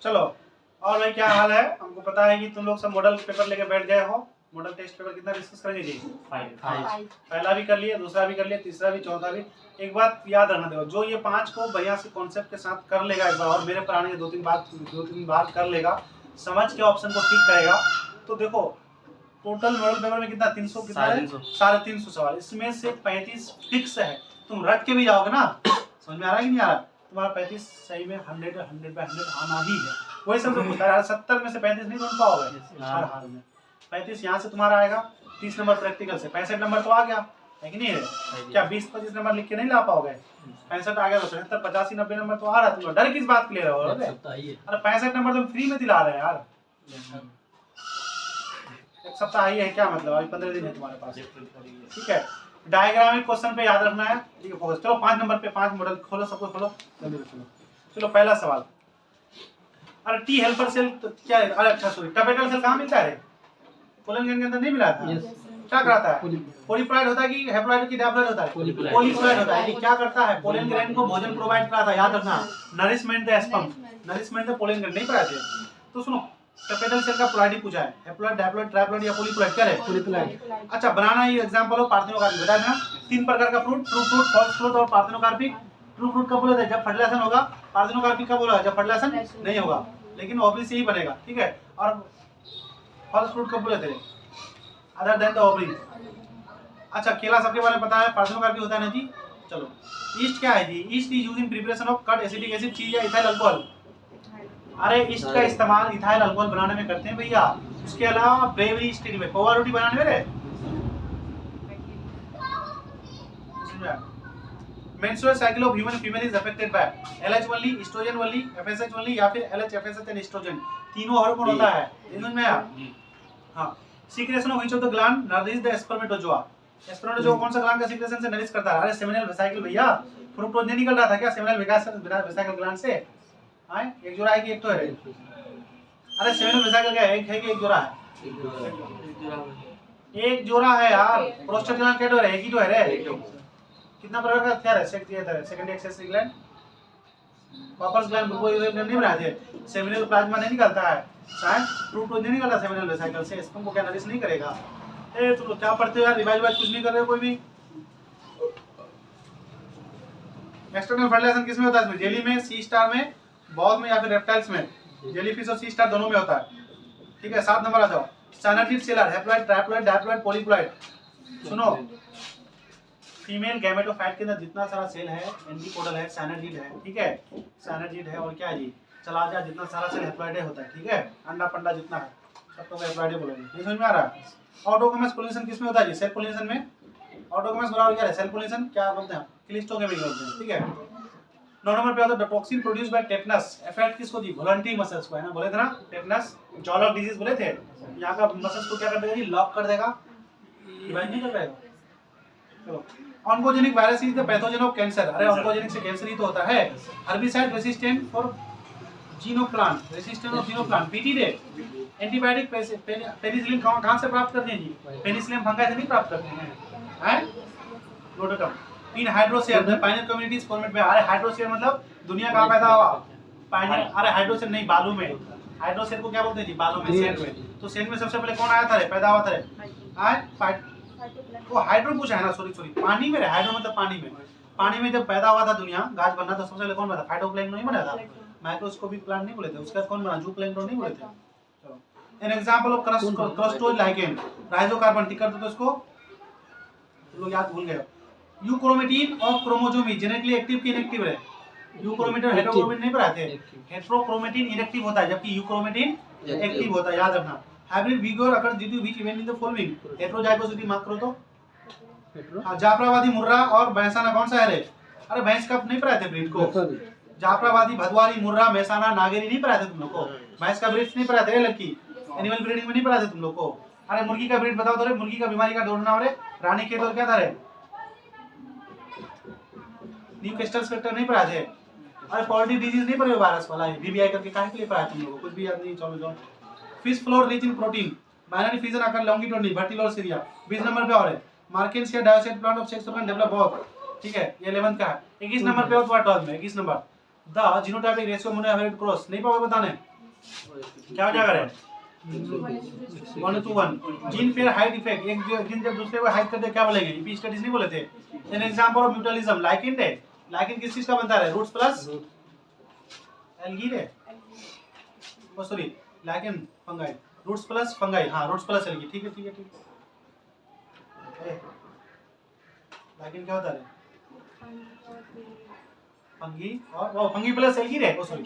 चलो और भाई क्या हाल है? हमको पता है कि तुम लोग सब मॉडल पेपर लेके बैठ गए हो। मॉडल टेस्ट पेपर कितना डिस्कस करेंगे जी? 5। पहला भी कर लिए, दूसरा भी कर लिए, तीसरा भी, चौथा भी। एक बात याद रखना, देखो जो ये 5 को बढ़िया से कॉन्सेप्ट के साथ कर लेगा एक बार, और मेरे पर आने के 2-3 बार कर लेगा, समझ के ऑप्शन को टिक करेगा, तो देखो टोटल मॉडल पेपर में कितना 300 कितना है? 350 सवाल। इसमें से 35 फिक्स है। तुम रट के भी जाओगे ना, समझ में आ रहा है कि नहीं आ रहा? तुम्हारा 35 सही में 100 पे 100 आना ही है। वही सब तो पूछता है, 70 में से 35 नहीं ढूंढ पाओगे हर हाल में। 35 यहाँ से तुम्हारा आएगा, 30 नंबर प्रैक्टिकल से, 65 नंबर तो आ गया है कि नहीं है? क्या 20-25 नंबर लिख के नहीं ला पाओगे? 65 आ गया तो 75, 85, 90 नंबर तो आ रहा है। तुम डर किस बात के ले रहे हो? अरे 65 नंबर तुम फ्री में दिला रहे हैं यार। एक सप्ताह ही है, क्या मतलब? अभी 15 दिन है तुम्हारे पास, ठीक है। डायग्रामिक क्वेश्चन पे याद रखना है, ठीक है, फोकस। चलो 5 नंबर पे 5 मॉडल खोलो, सबको खोलो जल्दी से। चलो पहला सवाल। अरे टी हेल्पर सेल तो क्या है? अरे अच्छा सॉरी, टर्पेटल सेल कहाँ मिलता है? पोलन ग्रैंड के अंदर नहीं मिला था? क्या करता है? पॉलीप्लॉइड होता है कि हैप्लॉइड की डैप्लॉइड होता है? पॉलीप्लॉइड होता है। ये क्या करता है? पोलन ग्रैंड को भोजन प्रोवाइड कराता है, याद रखना। Nourishment the sperm, nourishment the pollen grand नहीं पढ़ाते। तो सुनो, टर्पेटल सेल का प्लॉइडी पूछा है, हैप्लॉइड, डैप्लॉइड, ट्राइप्लॉइड या पॉलीप्लॉइड? क्या है? पॉलीप्लॉइड। अच्छा, बनाना ये एग्जांपल हो पार्थेनोकार्पिक, बता देना। 3 प्रकार का fruit, true fruit, false fruit और पार्थेनोकार्पिक। ट्रू फ्रूट कब बोला था? जब फर्टिलाइजेशन होगा। पार्थेनोकार्पिक कब बोला? जब फर्टिलाइजेशन नहीं होगा, लेकिन ओवरी से ही बनेगा, ठीक है। और फॉल्स फ्रूट कब बोले थे? Other than the ovary. अच्छा, केला सबके बारे में पता है, पार्थेनोकार्पिक होता है ना जी। चलो, ईस्ट क्या है जी? Yeast is used in preparation of cut acetic acid, cheese या इथाइल अल्कोहल। अरे ईस्ट का इस्तेमाल इथाइल अल्कोहल बनाने में करते हैं भैया। उसके अलावा ब्रेवरी स्टील में, पोहा रोटी बनाने में। Menstrual cycle of human female is affected by LH only, estrogen only, FSH only या फिर LH, FSH एंड एस्ट्रोजन, तीनों हार्मोन होता है। समझ में आया? हां। Secretion of which of the gland nourish the spermatozoa? Spermatozoa कौन सा ग्लैंड का सीक्रेशन से नरिश करता है? अरे सेमिनल वेसिकल भैया। फ्रूक्टोज नहीं निकल रहा था क्या सेमिनल वेसिकल ग्लैंड से? हां, एक जोड़ा है कि एक तो है? अरे सेमिनल वेसिकल क्या है? एक है कि एक जोड़ा है? एक जोड़ा है यार। प्रोस्टेट ग्लैंड क्या है? एक ही तो है रे। कितना प्रकार का क्या है? सेकेंडरी एक्सेसरी ग्लैंड, पापर्स ग्लैंड, बुर्बोई ग्लैंड नहीं बनाते। सेमिनल प्लाज्मा नहीं निकलता है, शायद फ्रूक्टोज नहीं निकलता सेमिनल वेसिकल से। स्पर्म को क्या नरिश नहीं करेगा? ए तुम लोग क्या पढ़ते हो यार? रिवाइज कुछ नहीं कर रहे हो कोई भी। एक्सटर्नल फर्टिलाइजेशन किसमें होता है? इसमें जेली में, सी स्टार में, बॉग में या फिर रेप्टाइल्स में। जेलीफिश और सी स्टार दोनों में होता है, ठीक है। 7 नंबर आ जाओ। साइनोटिड सेलर, हैप्लॉइड, ट्राइप्लॉइड, डाइप्लॉइड, पॉलीप्लॉइड। सुनो, फीमेल गैमेटोफाइट के अंदर जितना सारा सेल है, एंटीपोडल है, साइनोजिड है, ठीक है। साइनोजिड है और क्या है जी? चला जा, जितना सारा सेल हैप्लॉइड होता है, ठीक है। अंडा पंडा जितना है सब तो हैप्लॉइड बोलेंगे। ये समझ में आ रहा है? ऑटोगैमस पोलिनेशन किसमें होता है जी? सेल पोलिनेशन में। ऑटोगैमस बराबर क्या है? सेल पोलिनेशन क्या बोलते हैं? क्लिस्टोगेमी बोलते हैं, ठीक है। 9 नंबर पे आता है toxin produce by tetanus, affect किसको जी? वॉलंटरी मसल्स को, है ना? बोले थे ना टेटनस, जॉलॉक डिजीज बोले थे। यहाँ का मसल्स को क्या कर देगा जी? लॉक कर देगा, डिवाइड नहीं कर पाएगा। चलो, oncogenic virus is the pathogen of cancer. अरे ऑन्कोजेनिक से कैंसर ही तो होता है। हर्बिसाइड रेसिस्टेंट फॉर जीनोप्लांट, रेसिस्टेंट ऑफ जीनोप्लांट, पीटी दे। एंटीबायोटिक पेनिसिलिन कहां से प्राप्त करते हैं जी? पेनिसिलिन फंगाई से नहीं प्राप्त करते हैं, हैं? प्रोटोटम। इन हाइड्रोसेयर द पाइनियर कम्युनिटीज फॉर्मेट में। अरे हाइड्रोसेयर मतलब दुनिया कहां पैदा हुआ? पाइनियर। अरे हाइड्रोसेयर नहीं, बालू में। हाइड्रोसेयर को क्या बोलते हैं जी? बालू में, सैंड में। तो सैंड में सबसे पहले कौन आया था रे? पैदा हुआ था रे? वो हाइड्रो पूछा है ना, सॉरी पानी में। हाइड्रो मतलब पानी में। पानी में जब पैदा हुआ था दुनिया, गाछ बनना था, सबसे पहले कौन बना? फाइटोप्लैंक्टन नहीं बना था? माइक्रोस्कोपिक प्लांट नहीं बोले थे? उसके बाद कौन बना? जूप्लैंक्टन नहीं बोले थे? चलो, एन एग्जांपल ऑफ क्रस्टोइड लाइकेन, राइजोकार्बन, टिक कर दो तो इसको, तुम लोग याद भूल गए। Euchromatin of chromosome genetically active की इनएक्टिव है? यूक्रोमेटिन हेटेरोक्रोमेटिन नहीं पढ़ाते? हेटेरोक्रोमेटिन इनएक्टिव होता है जबकि यूक्रोमेटिन एक्टिव होता है, याद रखना। हाइब्रिड विगोर अगर due to which event in the following? Heterozygosity mark करो तो। जाफराबादी, मुर्रा और भैंसाना कौन सा है रे? अरे भैंस का नहीं पढ़ाते ब्रीड को? जाफराबादी, भदवारी, मुर्रा, मैसाना, नागेरी नहीं पढ़ाते तुम लोग को? भैंस का ब्रीड नहीं पढ़ाते लड़की? एनिमल ब्रीडिंग में नहीं पढ़ाते तुम लोग को? अरे मुर्गी का ब्रीड बताओ तो रे। मुर्गी का बीमारी का दौड़ना रे, रानीखेत और क्या था रे? न्यूकास्टल स्पेक्टर नहीं पढ़ाते? अरे पॉलिटी डिजीज नहीं पढ़े? वायरस वाला है VVI करके काहे के लिए पढ़ाया तुम लोगों को? कुछ भी याद नहीं। चलो, fish flour rich in protein, binary fission आकर लॉन्गिट्यूडनल वर्टिकल सीरिया। 20 नंबर पे और है Marchantia dioecious plant of sex organ develop बहुत, ठीक है, ये 11th का है। 21 नंबर पे और 12 में 21 number the genotypic ratio monohybrid cross नहीं पाओगे बताने? क्या हो जाएगा रे 1:1 जीन पेयर हाइट इफेक्ट, एक जीन जब दूसरे को हाइड करते क्या बोलेंगे, एपिस्टेटिस नहीं बोले थे। An example of mutualism lichen है, लाइकेन किस चीज का बनता है, रूट्स प्लस एल्गी रे, oh sorry lichen fungi, roots plus fungi, हां रूट्स प्लस एल्गी, ठीक है ठीक है ठीक है। लाइकेन क्या होता है, फंगी और वो फंगी प्लस एल्गी रे, oh sorry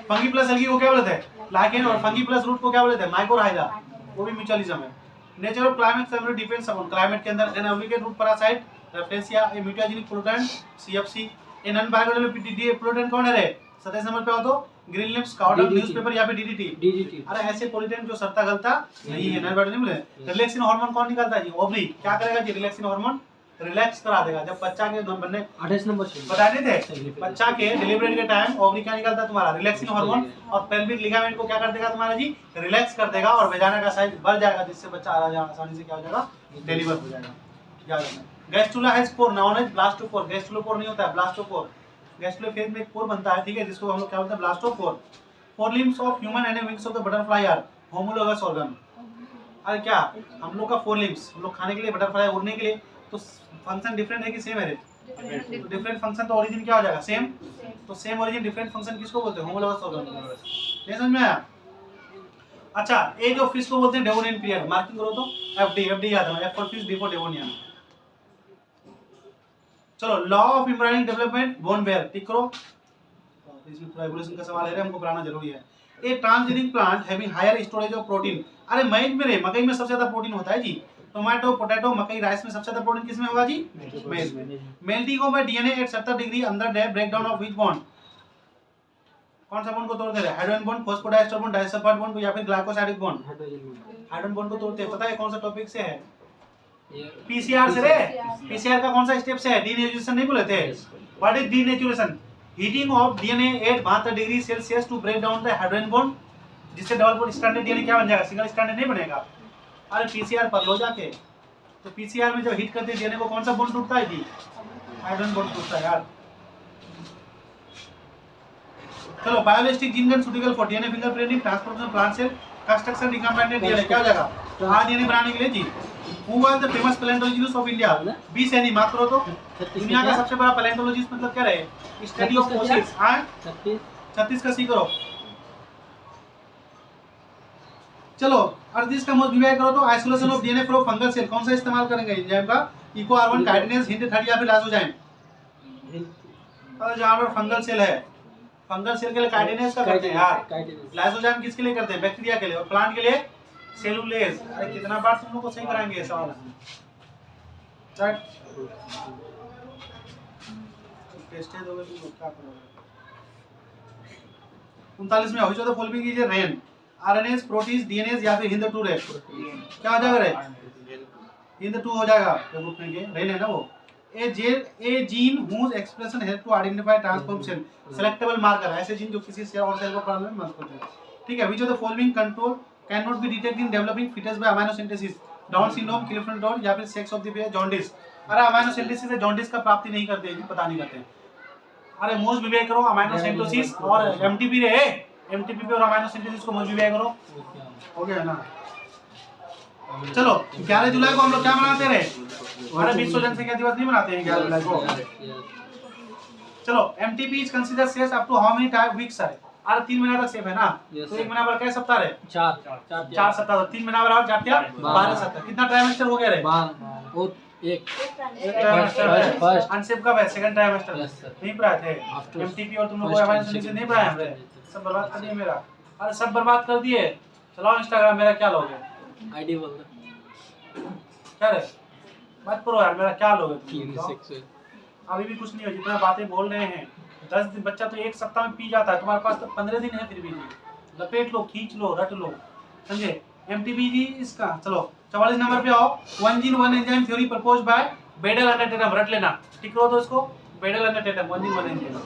fungi plus algae को क्या बोलते हैं, लाइकेन, और फंगी प्लस रूट को क्या बोलते हैं, माइकोराइजा, वो भी म्यूचुअलिज्म है। Nature of climate severely depends upon climate के अंदर an obligate root parasite Rafflesia a mutagenic pollutant CFC, a non biodegradable PDD pollutant कौन है रे, 27 नंबर पे हो तो ग्रीन लिप्स काउडंग न्यूज़पेपर या फिर डीडीटी। अरे ऐसे पोल्यूटेंट जो सड़ता गलता नहीं है, नॉन बायोडिग्रेडेबल है। रिलैक्सिन हार्मोन कौन निकालता है जी, ओवरी, क्या करेगा जी, रिलैक्सिन हार्मोन रिलैक्स करा देगा। जब बच्चा के बनने 28 नंबर बता देते थे, बच्चा के डिलीवरी के टाइम ओवरी क्या निकलता है तुम्हारा, रिलैक्सिन हार्मोन, और पेल्विक लिगामेंट को क्या कर देगा तुम्हारा जी, रिलैक्स कर देगा, और वेजाना का साइज बढ़ जाएगा, जिससे बच्चा आसानी से क्या हो जाएगा, डिलीवर हो जाएगा। याद रखना। Gastrula has pore, known is blastopore, gastrula pore नहीं होता है, ब्लास्टोपोर। गैस्ट्रुलो फेज में एक पोर बनता है, ठीक है, जिसको हम लोग क्या बोलते हैं, blastopore. Forelimbs of human and wings of the butterfly are homologous organ. अरे क्या, हम लोग का फोर लिम्स, हम लोग खाने के लिए, बटरफ्लाई उड़ने के लिए, तो फंक्शन डिफरेंट है कि सेम है, डिफरेंट फंक्शन, तो ओरिजिन क्या हो जाएगा, सेम, तो सेम ओरिजिन डिफरेंट फंक्शन किसको बोलते हैं, होमोलोगस ऑर्गन। ये समझ में आया। अच्छा, एज ऑफ फिश को बोलते हैं डेवोनियन पीरियड, मार्किंग करो तो एफडी याद रखना, F for fish, D for Devonian. चलो, law of embryonic development, von Baer, tick करो, इसमें पूरा एवोल्यूशन का सवाल है, हमको पढ़ाना जरूरी है। A transgenic plant having higher storage of protein, अरे मैज में रे, मकई में सबसे ज्यादा प्रोटीन होता है जी, टोमेटो, पोटैटो, मकई, राइस में सबसे ज्यादा प्रोटीन किसमें होगा जी, मेज में। Melting of DNA at 70 degree अंदर the breakdown of which bond, कौन सा बॉन्ड को तोड़ते हैं, hydrogen bond, phosphodiester bond, disulphide bond या फिर ग्लाइकोसाइडिक बॉन्ड, हाइड्रोजन बॉन्ड को तोड़ते हैं। पता है कौन सा टॉपिक से है, पीसीआर से रे, पीसीआर का कौन सा स्टेप से है, डीनेचुरेशन नहीं बोले थे, what is denaturation, heating of DNA at 72 degree Celsius to break down the hydrogen bond, जिससे डबल स्ट्रैंडेड डीएनए क्या बन जाएगा, सिंगल स्ट्रैंडेड नहीं बनेगा। अरे पीसीआर पढ़ लो जाके, तो पीसीआर में जब हीट करते हैं डीएनए को कौन सा बॉन्ड टूटता है जी, हाइड्रोजन बॉन्ड टूटता है यार। चलो, biolistic gene gun suitable for DNA fingerprinting, transportation plant cell, construction recombinant DNA, क्या हो जाएगा, आरडीएनए बनाने के लिए जी। Who was the famous palaeontologist of India, B Sahni, माफ करो तो, दुनिया का सबसे बड़ा पैलेंटोलॉजिस्ट मतलब क्या रहे, स्टडी ऑफ फोसिल्स, हां 36 का सी करो। चलो, अर्जिस का मोस्ट विवाह करो तो, isolation of DNA from fungal cell, कौन सा इस्तेमाल करेंगे एंजाइम का, इको आर1 काइटिनेज, हिंट 30 या फिर लाइसोजाइम। अरे जहां पर फंगल सेल है, फंगल सेल के लिए काइटिनेज का करते हैं यार, लाइसोजाइम किसके लिए करते हैं, बैक्टीरिया के लिए, और प्लांट के लिए सेलुलेज। अरे कितना बार तुम लोग को सही कराएंगे सवाल, राइट, टेस्ट है दोगे तुम लोग क्या करोगे। 39 में which of the following is a rain, RNS, proteases, DNS या फिर हिंद 2 रे, क्या हो जाएगा रे, हिंद 2 हो जाएगा, ग्रुप में के रेन है ना वो। ए gene whose expression help to identify transform cell, selectable marker, ऐसे जीन जो किसी सेल और सेल को पढ़ने में मदद करते हैं, ठीक है। which of the following control cannot be detected in developing fetus by amniocentesis, down syndrome, Clifton या फिर sex of the baby, jaundice. अरे अमाइनोसेंटेसिस से जॉन्डिस का प्राप्ति नहीं करते जी, पता नहीं करते। अरे मोस्ट विवेक करो, अमाइनोसेंटेसिस और एमटीपी रे, एमटीपी पे और अमाइनोसेंटेसिस को मोस्ट विवेक करो, हो गया ना। चलो, 11 जुलाई को हम लोग क्या मनाते रहे, अरे विश्व जनसंख्या दिवस नहीं मनाते हैं 11 जुलाई को। चलो, MTP is considered safe up to how many time weeks है, अरे 3 महीना तक सेफ है ना, तो 1 महीना पर कैसे सप्ताह रहे, 4 सप्ताह, 3 महीना पर 4 क्या 12 सप्ताह, कितना ट्राइमेस्टर हो गया रे, एक ट्राइमेस्टर, अनसेफ कब है, सेकंड ट्राइमेस्टर नहीं पढ़ाए थे एमटीपी, और तुम लोग को अमाइनोसेंटेसिस नहीं पढ़ाए हमने, सब बर्बाद कर दिए मेरा, अरे सब बर्बाद कर दिए। चलाओ इंस्टाग्राम, मेरा क्या लोगे, आईडी बोल दो, क्या रे मत करो यार, मेरा क्या लोगे, अभी भी कुछ नहीं हो, जितना बातें बोल रहे हैं, 10 दिन बच्चा तो 1 सप्ताह में पी जाता है, तुम्हारे पास तो 15 दिन है, फिर भी लपेट लो, खींच लो, रट लो, समझे। एमटीबी जी इसका। चलो 44 नंबर पे आओ, one gene one enzyme theory propose by Beadle and Tatum, रट लेना, ठीक करो तो इसको, Beadle and Tatum, one gene one enzyme.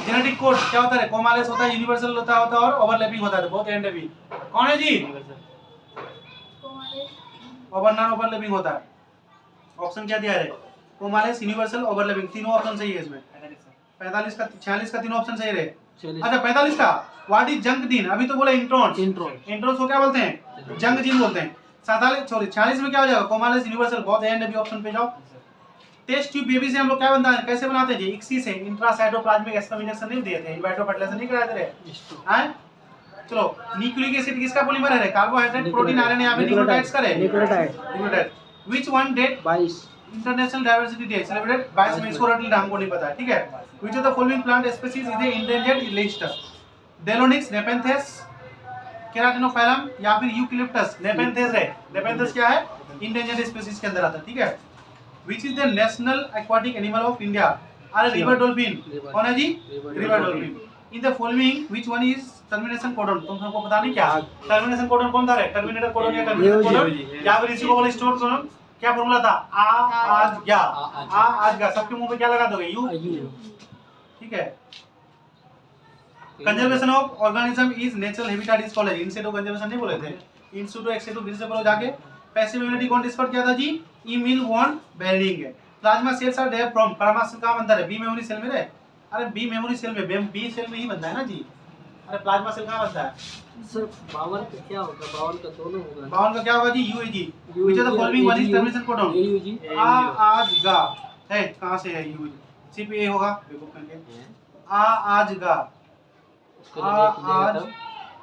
Genetic code क्या होता है, कोमालेस होता है, यूनिवर्सल होता है और ओवरलैपिंग होता है, बहुत एंड है भी, कौन है जी, ओवर नॉन ओवरलैपिंग होता है, ऑप्शन क्या दिया है, कोमालेस, यूनिवर्सल, ओवरलैपिंग, तीनों ऑप्शन सही है इसमें, 45 का 46 का तीनों ऑप्शन सही रहे। अच्छा 45 का व्हाट इज जंक जीन, अभी तो बोले इंट्रॉन्स, इंट्रॉन्स को क्या बोलते हैं, जंक जीन बोलते हैं। 46 में क्या हो जाएगा, कोमालिस यूनिवर्सल, बहुत एंड अभी ऑप्शन पे जाओ। टेस्ट ट्यूब बेबी से हम लोग क्या बनता है, कैसे बनाते हैं जी, इक्सी से, इंट्रासाइटोप्लाज्मिक स्पर्म इंजेक्शन नहीं दिए थे, इन वाइटो फर्टिलाइजेशन नहीं कराते थे हैं। चलो न्यूक्लिक एसिड किसका पॉलीमर है, कार्बोहाइड्रेट, प्रोटीन, आरएनए या फिर न्यूक्लियोटाइड्स का है, nucleotide. Which one date 22 international diversity day celebrated 22 में, इसको रट लेना, हमको नहीं पता है, ठीक है। Which of the following plant species is endangered list, Delonix, Nepenthes, Ceratophyllum या फिर यूकलिप्टस। नेपेंथेस है, नेपेंथेस क्या है, एंडेंजर्ड स्पीशीज के अंदर आता है, ठीक है। Which is the national aquatic animal of India, अरे रिवर डॉल्फिन, कौन है जी, river dolphin. In the following which one is termination codon, तुम सबको पता नहीं क्या टर्मिनेशन कोडन कौन था रे, टर्मिनेटर कोडन या टर्मिनेशन कोडन या फिर इसी को बोले स्टोर कोडन। क्या फॉर्मूला था, आ आज गया, आ आज गया, सबके मुंह पे क्या लगा दोगे, यू, ठीक है। Conservation of organism is natural habitat is called, in situ conservation नहीं बोले थे, इनसेटो एक्सेटो फिर से बोलो जाके। पैसिव इम्यूनिटी कौन डिस्कवर किया था जी, Emil von Behring. Plasma cells are there from, plasma cell कहां बनता है, बी मेमोरी सेल में रे, अरे बी मेमोरी सेल में, बी सेल में ही बनता है ना जी, अरे प्लाज्मा सेल कहां बनता है सर। 52 का क्या होगा, 52 का दोनों होगा, 52 का क्या होगा जी, UAG. Which of the following one is termination codon, UG आ आज गा है, कहां से है यूएजी, सिर्फ ए होगा, देखो करके आ आज गा, आ आज,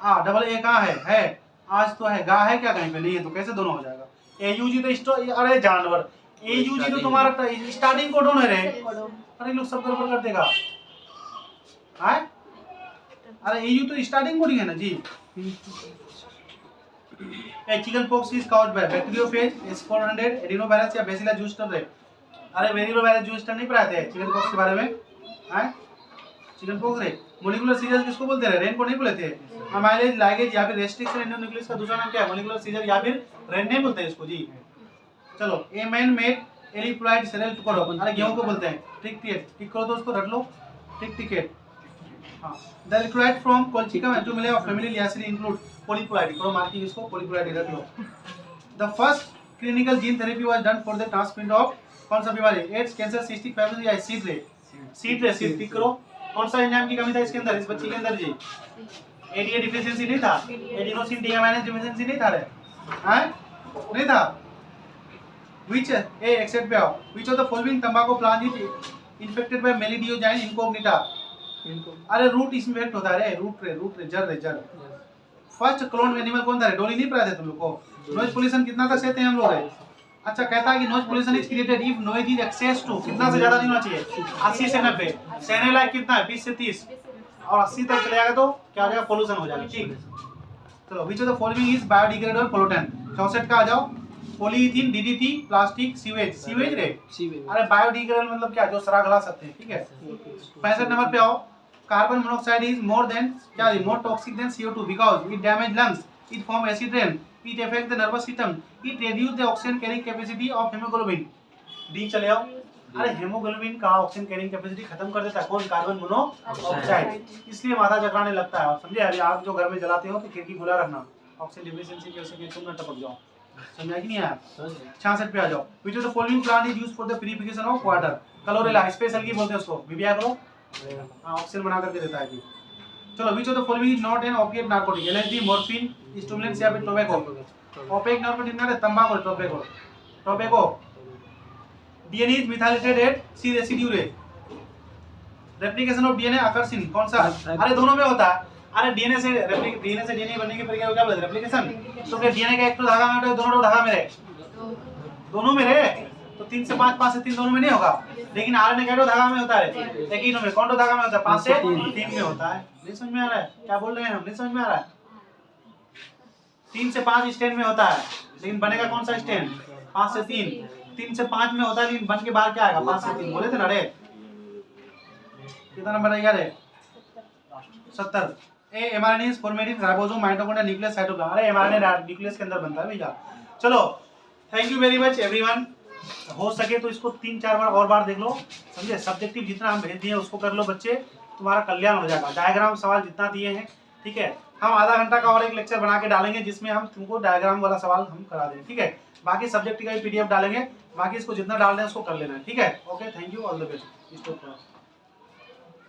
आ डबल ए कहां है आज तो है, गा है क्या कहीं पे नहीं है, तो कैसे दोनों हो जाएगा। एयूजी तो अरे जानवर, एयूजी तो तुम्हारा स्टार्टिंग कोडन है रे, अरे लोग सब गड़बड़ कर देगा, हां अरे एयू तो स्टार्टिंग कोडिंग है ना जी। Chickenpox is caused by bacteriophage, S400, adenovirus या बेसिलस ज़ुस्टर रे, अरे वेरिलोवायरस ज़ुस्टर नहीं पढ़ाते हैं चिकन पॉक्स के बारे में, हैं चिकन पॉक्स रे। मोलिकुलर सीजर किसको बोलते हैं, रेन को नहीं बोले थे। अमाइलेज, लाइगेज या फिर रेस्ट्रिक्शन एंडोन्यूक्लियस का दूसरा नाम क्या है, मोलिकुलर सीजर या फिर रेन नहीं बोलते हैं इसको जी। चलो ए मैन मेड एलिप्लाइड सेरेल करो, अरे गेहूं को बोलते हैं, टिक करो तो उसको रट लो, tick it. The liquid from colchicum and 2 million of family Liliaceae include polyploid, करो मार्किंग इसको, पोलीप्लाइड रख लो। The first clinical gene therapy was done for the transplant of कौन सा बीमारी, एड्स, कैंसर, सिस्टिक फाइब्रोसिस या सीड रे, टिक करो। कौन सा एंजाइम की कमी था इसके अंदर, इस बच्ची के अंदर जी, एडीए डिफिशिएंसी नहीं था, एडिनोसिन डीएमाइनेज डिफिशिएंसी नहीं था रे, हैं नहीं था। व्हिच ए एक्सेप्ट पे आओ, व्हिच ऑफ द फॉलोइंग टंबाकू plant is infected by Meloidogyne incognita, अरे रूट इन्फेक्ट होता है रे, रूट रे जड़। फर्स्ट क्लोन एनिमल कौन था रे, डॉली नहीं पढ़ाते तुम लोग को। नॉइज पोल्यूशन कितना तक सहते हैं हम लोग रे, अच्छा कहता है कि noise pollution is created if noise is excess to, कितना से ज्यादा नहीं होना चाहिए, 80 से 90, सहने लायक कितना है 20 से 30, और 80 तक चले जाएगा तो क्या हो जाएगा, पोल्यूशन हो जाएगा, ठीक। चलो which of the following is biodegradable pollutant, 64 का आ जाओ। पॉलीइथीन, डीडीटी, प्लास्टिक, सीवेज रे, अरे बायोडिग्रेडेबल मतलब क्या, जो सड़ा गला सकते हैं, ठीक है। 65 नंबर पे आओ। Carbon monoxide is more than क्या है, more toxic than CO2 because it damage lungs, it form acid rain, it affect the nervous system, it reduce the oxygen carrying capacity of haemoglobin. डी चले आओ, अरे haemoglobin का oxygen carrying capacity खत्म कर देता है कौन, कार्बन मोनोऑक्साइड, इसलिए माथा चकराने लगता है। और समझे, अभी आग जो घर में जलाते हो तो खिड़की खुला रखना, ऑक्सीजन डिफिशिएंसी की वजह से तुम न टपक जाओ, समझा कि नहीं आया। 66 पे आ जाओ। Which of the following plant is used for the purification of water, chlorella, special की बोलते हैं उसको, बिबिया करो, ऑक्सीजन बना करके देता है जी। चलो which of the following is not an opiate narcotic, LSD, morphine, stimulants या फिर टोबैको। ओपिएट नार्कोटिक ना रे, तंबाकू, tobacco. DNA is methylated at C residue रे। Replication of DNA occurs in कौन सा, अरे दोनों में होता है, अरे डीएनए से डीएनए बनने की प्रक्रिया को क्या बोलते हैं, रेप्लिकेशन। तो फिर डीएनए का एक तो धागा में होता है, दोनों धागा में रहे, दोनों में रहे, तो 3 से 5, 5 से 3 दोनों में नहीं होगा। लेकिन आरएनए का धागा में होता है, एक ही में, कौन धागा में होता है, 5 से 3 में होता है। नहीं समझ में आ रहा है क्या बोल रहे हैं हम, नहीं समझ में आ रहा है। 3 से 5 स्टैंड में होता है, लेकिन बनेगा कौन सा स्टैंड, 5 से 3 से 5 में होता है, लेकिन बन के बाहर क्या आएगा, 5 से 3, बोले थे ना रे। कितना नंबर आएगा रे, 70। ए mRNA is formed in ribosome, mitochondria, nucleus, cytoplasm, अरे mRNA न्यूक्लियस के अंदर बनता है भैया। चलो thank you very much everyone, हो सके तो इसको 3-4 बार और बार देख लो, समझे। सब्जेक्टिव जितना हम भेज दिए उसको कर लो बच्चे, तुम्हारा कल्याण हो जाएगा। डायग्राम सवाल जितना दिए हैं, ठीक है, हम आधा घंटा का और एक लेक्चर बना के डालेंगे जिसमें हम तुमको डायग्राम वाला सवाल हम करा देंगे, ठीक है। बाकी सब्जेक्ट का भी PDF डालेंगे, बाकी इसको जितना डाल दें उसको कर लेना है, ठीक है। Okay, thank you, all the best.